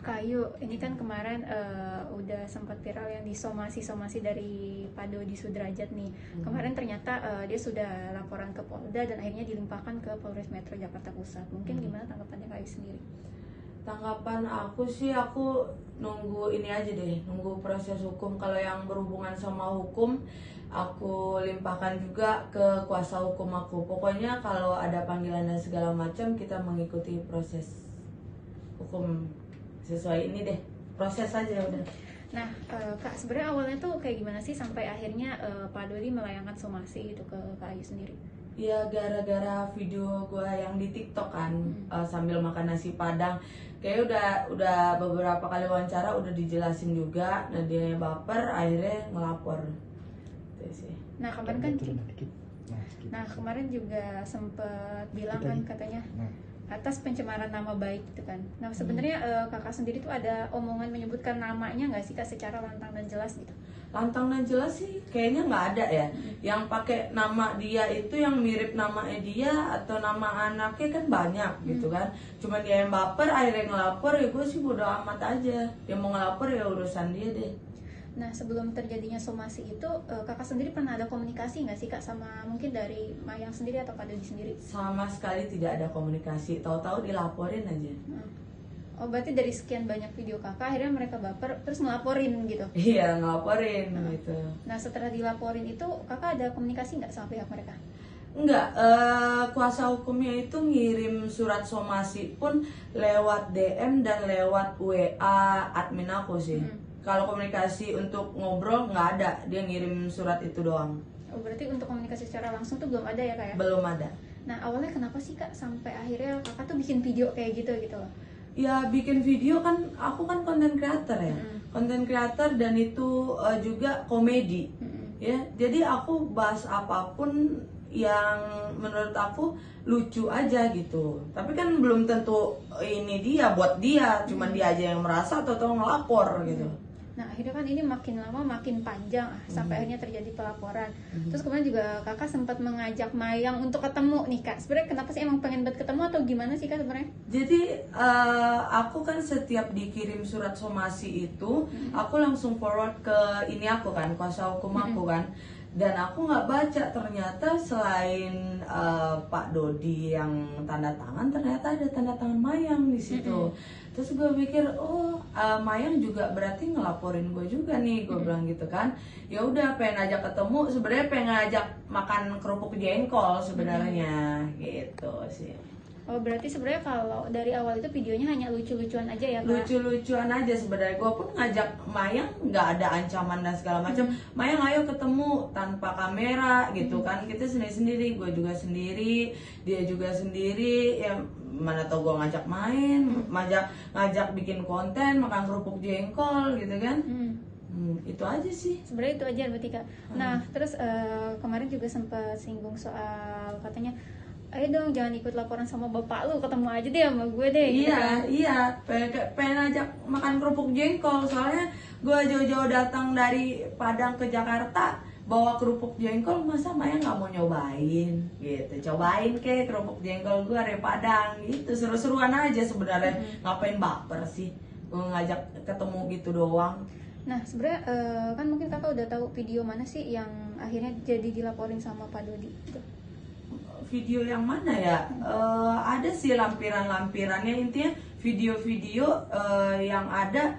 Kak Ayu, ini kan kemarin udah sempat viral yang disomasi dari Pak Dodi Sudrajat nih. Kemarin ternyata dia sudah laporan ke Polda dan akhirnya dilimpahkan ke Polres Metro Jakarta Pusat. Mungkin gimana tanggapannya Kak Ayu sendiri? Tanggapan aku sih, aku nunggu ini aja deh, nunggu proses hukum. Kalau yang berhubungan sama hukum, aku limpahkan juga ke kuasa hukum aku. Pokoknya kalau ada panggilan dan segala macam, kita mengikuti proses hukum sesuai ini deh, proses aja udah. Nah, Kak, sebenarnya awalnya tuh kayak gimana sih sampai akhirnya Pak Dodi melayangkan somasi gitu ke Kak Ayu sendiri? Ya gara-gara video gue yang di TikTok kan, sambil makan nasi Padang. Kayaknya udah beberapa kali wawancara udah dijelasin juga. Nah dia baper, akhirnya ngelapor. Itu sih. Nah kemarin juga sempet bilang kan katanya atas pencemaran nama baik gitu kan. Nah sebenarnya kakak sendiri tuh ada omongan menyebutkan namanya nggak sih Kak secara lantang dan jelas gitu? Lantang dan jelas sih kayaknya nggak ada ya. Yang pakai nama dia itu yang mirip namanya dia atau nama anaknya kan banyak gitu kan. Cuman dia yang baper akhirnya ngelapor, ya gue sih bodo amat aja. Dia mau ngelapor ya urusan dia deh. Nah sebelum terjadinya somasi itu kakak sendiri pernah ada komunikasi nggak sih Kak sama mungkin dari Mayang sendiri atau Pak Dodi sendiri? Sama sekali tidak ada komunikasi, tahu-tahu dilaporin aja. Oh berarti dari sekian banyak video kakak akhirnya mereka baper terus ngelaporin gitu? Iya ngelaporin gitu. Nah setelah dilaporin itu kakak ada komunikasi nggak sama pihak mereka? Enggak, kuasa hukumnya itu ngirim surat somasi pun lewat DM dan lewat WA admin aku sih. Kalau komunikasi untuk ngobrol nggak ada, dia ngirim surat itu doang. Oh berarti untuk komunikasi secara langsung tuh belum ada ya Kak ya? Belum ada. Nah awalnya kenapa sih Kak sampai akhirnya kakak tuh bikin video kayak gitu loh? Ya bikin video kan, aku kan konten creator ya, konten creator dan itu juga komedi, ya. Jadi aku bahas apapun yang menurut aku lucu aja gitu. Tapi kan belum tentu ini dia buat dia, cuman dia aja yang merasa atau ngelapor gitu. Nah akhirnya kan ini makin lama makin panjang sampai akhirnya terjadi pelaporan. Terus kemudian juga kakak sempat mengajak Mayang untuk ketemu nih Kak. Sebenarnya kenapa sih emang pengen banget ketemu atau gimana sih Kak sebenarnya? Jadi aku kan setiap dikirim surat somasi itu, aku langsung forward ke ini aku kan, kuasa hukum aku kan. Dan aku nggak baca, ternyata selain Pak Dodi yang tanda tangan, ternyata ada tanda tangan Mayang di situ. Terus gue pikir, Mayang juga berarti ngelaporin gue juga nih, gue bilang gitu kan. Ya udah, pengen ajak ketemu, sebenarnya pengen ngajak makan kerupuk jengkol sebenarnya, gitu sih. Oh berarti sebenarnya kalau dari awal itu videonya hanya lucu-lucuan aja ya Kak? Lucu-lucuan aja sebenarnya. Gue pun ngajak Mayang nggak ada ancaman dan segala macam. Mayang ayo ketemu tanpa kamera gitu kan. Kita sendiri-sendiri, gue juga sendiri, dia juga sendiri. Ya mana tau gue ngajak main, ngajak bikin konten, makan kerupuk jengkol gitu kan. Itu aja sih. Sebenarnya itu aja berarti Kak. Nah terus kemarin juga sempat singgung soal katanya, ayo dong jangan ikut laporan sama bapak lu, ketemu aja deh sama gue deh. Iya, pengen ajak makan kerupuk jengkol. Soalnya gue jauh-jauh datang dari Padang ke Jakarta bawa kerupuk jengkol, masa Maya nggak mau nyobain gitu. Cobain ke kerupuk jengkol gue dari Padang gitu. Seru-seruan aja sebenarnya. Ngapain baper sih gue ngajak ketemu gitu doang. Nah sebenarnya kan mungkin kakak udah tahu video mana sih yang akhirnya jadi dilaporin sama Pak Dodi gitu? Video yang mana ya? Ada sih lampiran-lampirannya. Intinya video-video yang ada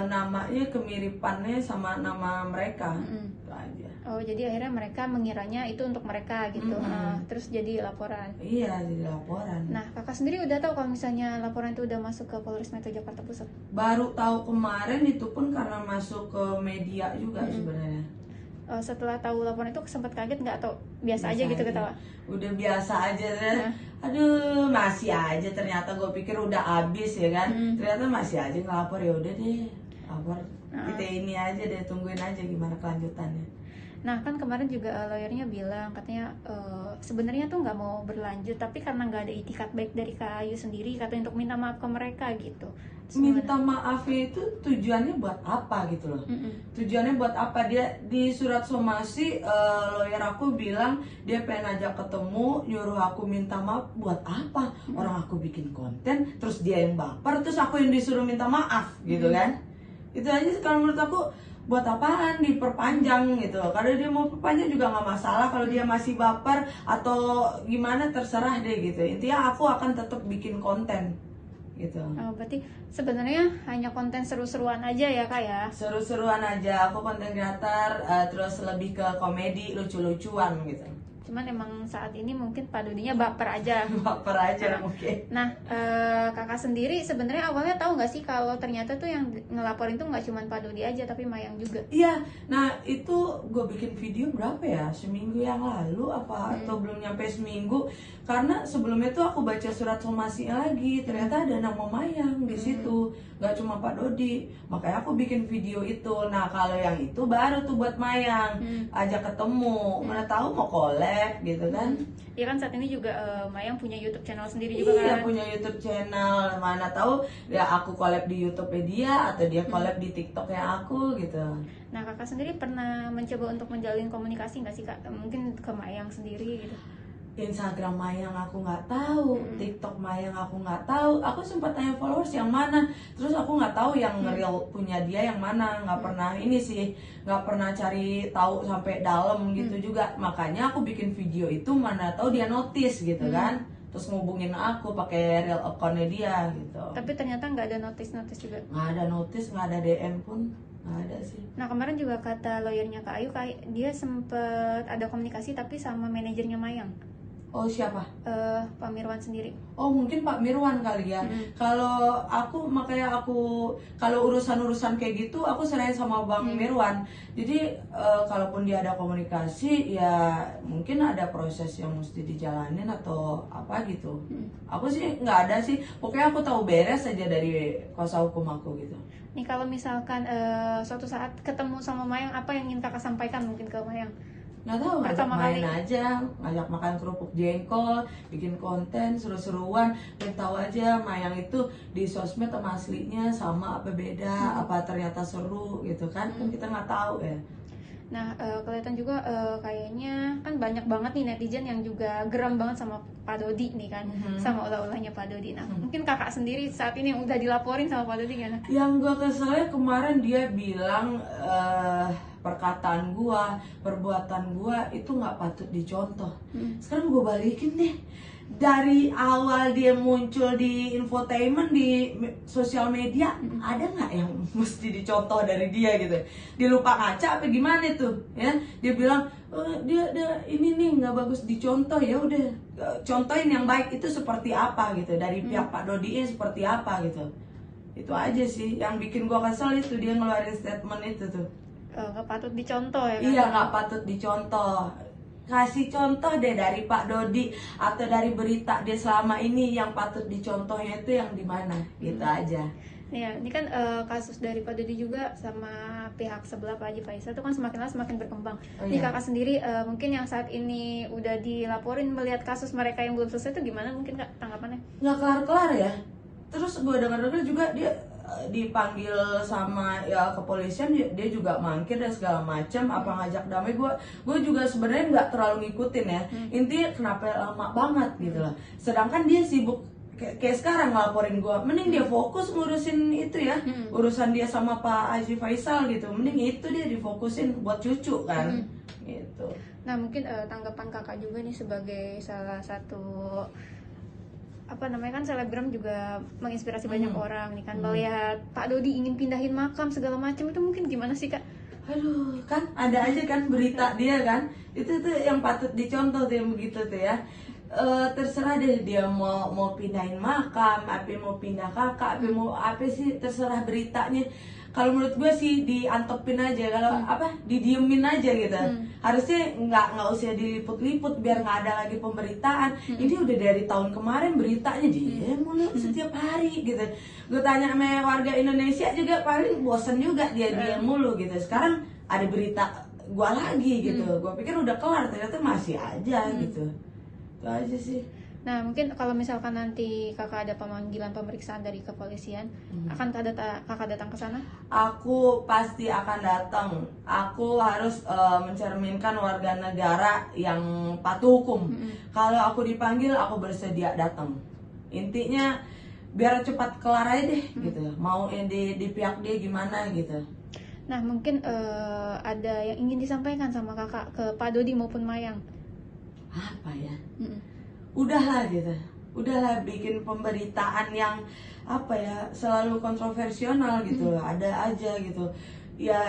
namanya kemiripannya sama nama mereka. Itu aja. Oh jadi akhirnya mereka mengiranya itu untuk mereka gitu. Terus jadi laporan. Iya, jadi laporan. Nah kakak sendiri udah tahu kalau misalnya laporan itu udah masuk ke Polres Metro Jakarta Pusat? Baru tahu kemarin, itu pun karena masuk ke media juga sebenarnya. Setelah tahu laporan itu sempat kaget nggak atau biasa aja gitu ketawa? Udah biasa aja deh. Aduh, masih aja, ternyata gue pikir udah habis ya kan. Ternyata masih aja ngelapor. Ya udah deh, lapor. Kita ini aja deh, tungguin aja gimana kelanjutannya. Nah kan kemarin juga lawyernya bilang katanya sebenarnya tuh nggak mau berlanjut, tapi karena nggak ada itikat baik dari Kak Ayu sendiri, katanya untuk minta maaf ke mereka gitu. Terus Minta gimana? maafnya itu tujuannya buat apa gitu loh. Mm-mm. Tujuannya buat apa? Dia di surat somasi, lawyer aku bilang dia pengen ajak ketemu, nyuruh aku minta maaf. Buat apa? Orang aku bikin konten terus dia yang baper, terus aku yang disuruh minta maaf gitu kan. Itu aja sih kalau menurut aku. Buat apaan diperpanjang gitu. Kalau dia mau perpanjang juga nggak masalah. Kalau dia masih baper atau gimana terserah deh gitu. Intinya aku akan tetap bikin konten gitu. Oh, berarti sebenarnya hanya konten seru-seruan aja ya Kak ya? Seru-seruan aja, aku konten kreator, terus lebih ke komedi, lucu-lucuan gitu. Cuman emang saat ini mungkin Pak Dodinya baper aja. Baper aja mungkin. Nah, kakak sendiri sebenarnya awalnya tahu nggak sih kalau ternyata tuh yang ngelaporin tuh nggak cuma Pak Dodi aja tapi Mayang juga? Iya, nah itu gue bikin video berapa ya? Seminggu yang lalu apa atau belum nyampe seminggu? Karena sebelumnya tuh aku baca surat somasi lagi, ternyata ada nama Mayang di situ, nggak cuma Pak Dodi. Makanya aku bikin video itu. Nah kalau yang itu baru tuh buat Mayang, ajak ketemu, mana tahu mau collab gitu kan? Ya kan saat ini juga Mayang punya YouTube channel sendiri juga Iya, kan? punya YouTube channel, mana tahu ya aku collab di YouTube-nya dia atau dia collab di TikTok-nya aku gitu. Nah kakak sendiri pernah mencoba untuk menjalin komunikasi nggak sih Kak? Mungkin ke Mayang sendiri gitu? Instagram Mayang aku nggak tahu, TikTok Mayang aku nggak tahu. Aku sempat tanya followers yang mana, terus aku nggak tahu yang real punya dia yang mana. Nggak pernah ini sih, nggak pernah cari tahu sampai dalam gitu juga. Makanya aku bikin video itu mana tahu dia notice gitu kan, terus ngubungin aku pakai real account-nya dia gitu. Tapi ternyata nggak ada notice juga. Nggak ada notice, nggak ada DM pun, nggak ada sih. Nah kemarin juga kata lawyernya Kak Ayu, dia sempet ada komunikasi tapi sama manajernya Mayang. Oh siapa? Pak Mirwan sendiri. Oh mungkin Pak Mirwan kali ya. Kalau aku makanya aku kalau urusan-urusan kayak gitu aku serahin sama Bang Mirwan. Jadi kalaupun dia ada komunikasi ya mungkin ada proses yang mesti dijalanin atau apa gitu. Aku sih nggak ada sih. Pokoknya aku tahu beres aja dari kuasa hukum aku gitu. Nih kalau misalkan suatu saat ketemu sama Mayang, apa yang ingin kakak sampaikan mungkin ke Mayang? Nggak tahu, ngajak Pertama main kali. aja, ngajak makan kerupuk jengkol, bikin konten seru-seruan. Pengen tahu aja Mayang itu di sosmed sama aslinya sama apa beda, apa ternyata seru gitu kan kita nggak tahu ya. Nah kelihatan juga kayaknya kan banyak banget nih netizen yang juga geram banget sama Pak Dodi nih kan, sama ulah-ulahnya Pak Dodi. Nah mungkin kakak sendiri saat ini yang udah dilaporin sama Pak Dodi gimana? Yang gue keselnya kemarin dia bilang perkataan gua, perbuatan gua itu nggak patut dicontoh. Sekarang gue balikin deh. Dari awal dia muncul di infotainment di sosial media, ada nggak yang mesti dicontoh dari dia gitu? Dia lupa ngaca apa gimana tuh? Ya, dia bilang dia ini nih nggak bagus dicontoh, ya udah contohin yang baik itu seperti apa gitu dari pihak Pak Dodi seperti apa gitu. Itu aja sih yang bikin gua kesel itu dia ngeluarin statement itu tuh. Nggak patut dicontoh ya kan? Iya nggak patut dicontoh. Kasih contoh deh dari Pak Dodi atau dari berita dia selama ini yang patut dicontohnya itu yang di mana gitu aja. Nih ya, ini kan kasus dari Pak Dodi juga sama pihak sebelah Pak Haji Faisal itu kan semakin lama semakin berkembang. Oh, Nih iya. kakak sendiri mungkin yang saat ini udah dilaporin melihat kasus mereka yang belum selesai itu gimana mungkin kak tanggapannya? Nggak kelar-kelar ya. Terus gue dengar-dengar juga dia dipanggil sama ya kepolisian, dia juga mangkir dan segala macam apa ngajak damai. Gue juga sebenarnya nggak terlalu ngikutin ya. Intinya kenapa lama banget gitu loh. Sedangkan dia sibuk kayak sekarang ngelaporin gue, mending dia fokus ngurusin itu ya, urusan dia sama Pak Haji Faisal gitu, mending itu dia difokusin buat cucu kan gitu. Nah mungkin tanggapan kakak juga nih sebagai salah satu apa namanya kan selebgram juga menginspirasi banyak orang nih kan, melihat Pak Dodi ingin pindahin makam segala macam itu mungkin gimana sih kak? Aduh, kan ada aja kan berita dia kan, itu tuh yang patut dicontoh tuh yang begitu tuh ya. Terserah deh dia mau pindahin makam, apa mau pindah kakak, apa mau apa sih terserah beritanya. Kalau menurut gue sih diantepin aja, kalau apa didiemin aja gitu. Harusnya nggak usah diliput-liput biar nggak ada lagi pemberitaan. Ini udah dari tahun kemarin beritanya dia mulu setiap hari gitu. Gue tanya sama warga Indonesia juga paling bosen juga dia mulu gitu. Sekarang ada berita gua lagi gitu. Gua pikir udah kelar, ternyata masih aja gitu. Itu aja sih. Nah, mungkin kalau misalkan nanti kakak ada pemanggilan pemeriksaan dari kepolisian, akan kakak datang ke sana? Aku pasti akan datang. Aku harus mencerminkan warga negara yang patuh hukum. Kalau aku dipanggil, aku bersedia datang. Intinya biar cepat kelar aja deh gitu. Mau di pihak dia gimana gitu. Nah, mungkin ada yang ingin disampaikan sama kakak ke Pak Dodi maupun Mayang. Apa ya? Udahlah gitu, udahlah bikin pemberitaan yang apa ya, selalu kontroversial gitu. Ada aja gitu ya.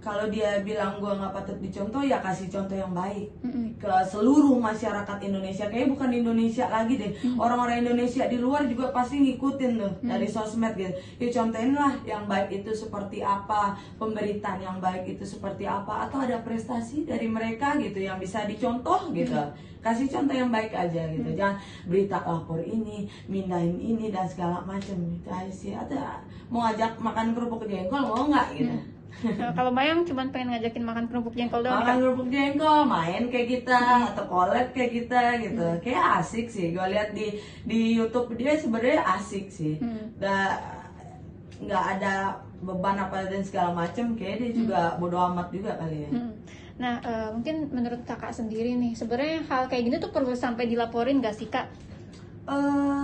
Kalau dia bilang gue nggak patut dicontoh, ya kasih contoh yang baik ke seluruh masyarakat Indonesia. Kayaknya bukan Indonesia lagi deh, orang-orang Indonesia di luar juga pasti ngikutin tuh dari sosmed gitu. Ya contohin lah yang baik itu seperti apa, pemberitaan yang baik itu seperti apa, atau ada prestasi dari mereka gitu yang bisa dicontoh gitu. Kasih contoh yang baik aja gitu. Jangan berita lapor ini, mindahin ini dan segala macam gitu aja sih. Ada mau ngajak makan kerupuk jengkol, mau nggak gitu. Kalau Mayang cuma pengen ngajakin makan kerupuk jengkol doang. Makan kerupuk jengkol, main kayak kita atau collab kayak kita gitu. Kayak asik sih. Gue lihat di YouTube dia sebenarnya asik sih. Nggak ada beban apa dan segala macem. Kayak dia juga bodo amat juga kali ya. Nah, mungkin menurut kakak sendiri nih, sebenarnya hal kayak gini tuh perlu sampai dilaporin gak sih kak?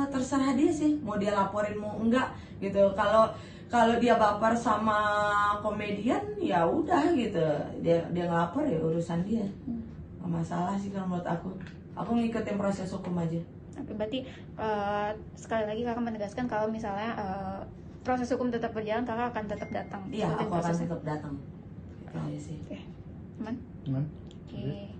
Terserah dia sih, mau dia laporin mau enggak gitu. Kalau dia baper sama komedian, ya udah gitu. Dia ngelapor ya urusan dia. Nggak masalah sih kalau menurut aku. Aku ngikutin proses hukum aja. Oke, berarti sekali lagi kakak menegaskan kalau misalnya proses hukum tetap berjalan, kakak akan tetap datang. Iya, aku akan tetap datang. Itu aja sih. Oke, aman? Aman. Oke.